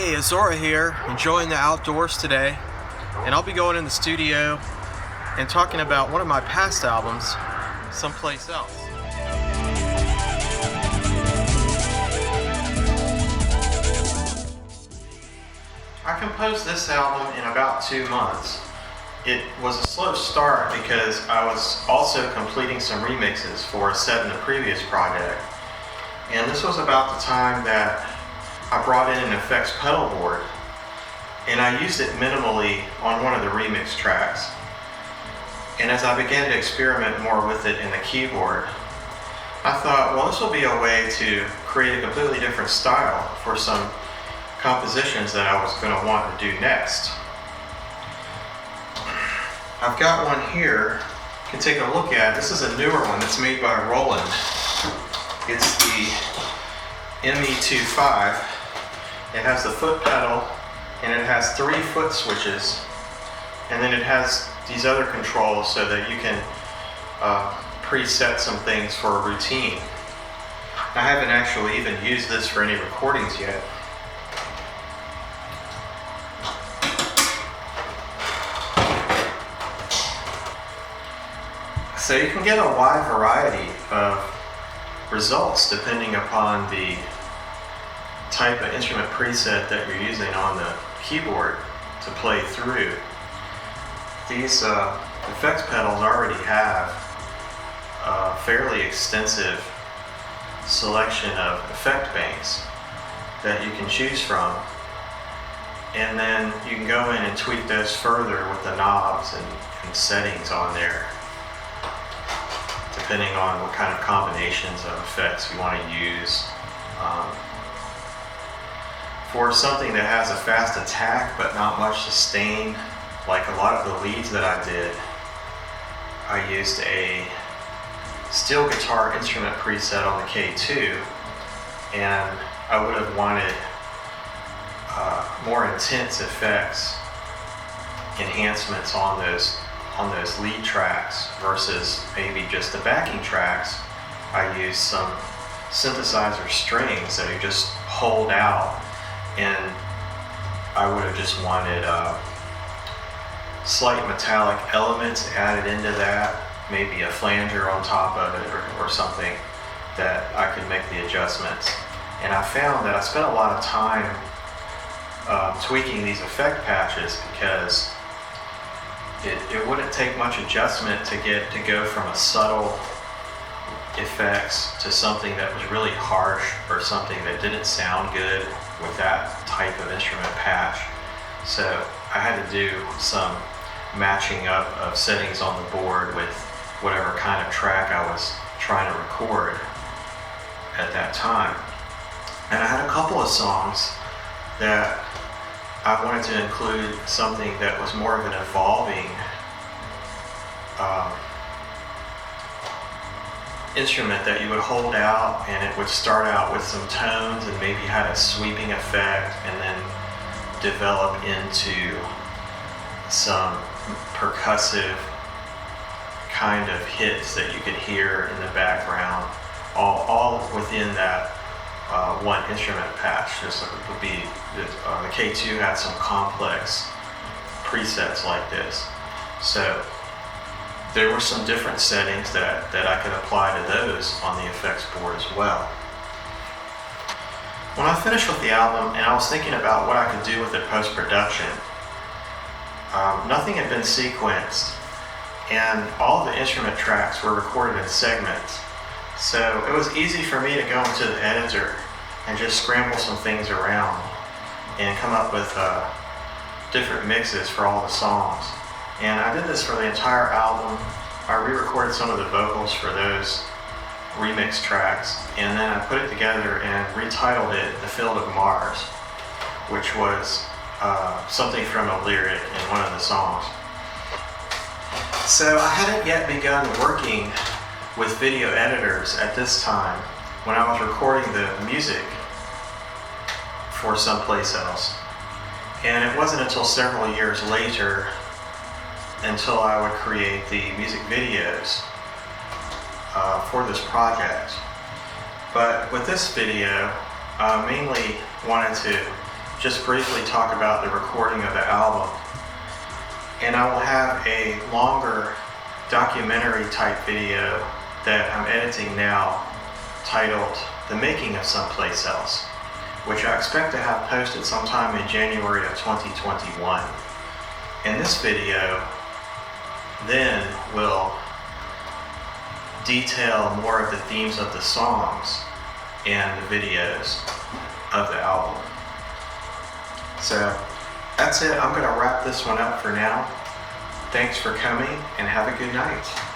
Hey, Azora here, enjoying the outdoors today, and I'll be going in the studio and talking about one of my past albums, Someplace Else. I composed this album in about 2 months. It was a slow start because I was also completing some remixes for a set in the previous project, and this was about the time that I brought in an effects pedal board, and I used it minimally on one of the remix tracks. And as I began to experiment more with it in the keyboard, I thought, well, this will be a way to create a completely different style for some compositions that I was going to want to do next. I've got one here you can take a look at. This is a newer one that's made by Roland. It's the ME25. It has the foot pedal, and it has 3 foot switches, and then it has these other controls so that you can preset some things for a routine. I haven't actually even used this for any recordings yet. So you can get a wide variety of results depending upon the type of instrument preset that you're using on the keyboard to play through. These effects pedals already have a fairly extensive selection of effect banks that you can choose from, and then you can go in and tweak those further with the knobs and settings on there, depending on what kind of combinations of effects you want to use. For something that has a fast attack but not much sustain, like a lot of the leads that I did, I used a steel guitar instrument preset on the K2, and I would have wanted more intense effects, enhancements on those lead tracks versus maybe just the backing tracks. I used some synthesizer strings that you just hold out, and I would have just wanted slight metallic elements added into that, maybe a flanger on top of it or something that I could make the adjustments. And I found that I spent a lot of time tweaking these effect patches because it wouldn't take much adjustment to go from a subtle effects to something that was really harsh or something that didn't sound good with that type of instrument patch. So I had to do some matching up of settings on the board with whatever kind of track I was trying to record at that time. And I had a couple of songs that I wanted to include something that was more of an evolving instrument that you would hold out, and it would start out with some tones and maybe had a sweeping effect and then develop into some percussive kind of hits that you could hear in the background, all within that one instrument patch. This would be the K2 had some complex presets like this, so there were some different settings that I could apply to those on the effects board as well. When I finished with the album and I was thinking about what I could do with it post-production, nothing had been sequenced, and all the instrument tracks were recorded in segments. So it was easy for me to go into the editor and just scramble some things around and come up with different mixes for all the songs. And I did this for the entire album. I re-recorded some of the vocals for those remix tracks, and then I put it together and retitled it The Field of Mars, which was something from a lyric in one of the songs. So I hadn't yet begun working with video editors at this time when I was recording the music for Someplace Else. And it wasn't until several years later until I would create the music videos for this project. But with this video, I mainly wanted to just briefly talk about the recording of the album. And I will have a longer documentary type video that I'm editing now titled The Making of Someplace Else, which I expect to have posted sometime in January of 2021. And this video then will detail more of the themes of the songs and the videos of the album. So that's it. I'm going to wrap this one up for now. Thanks for coming and have a good night.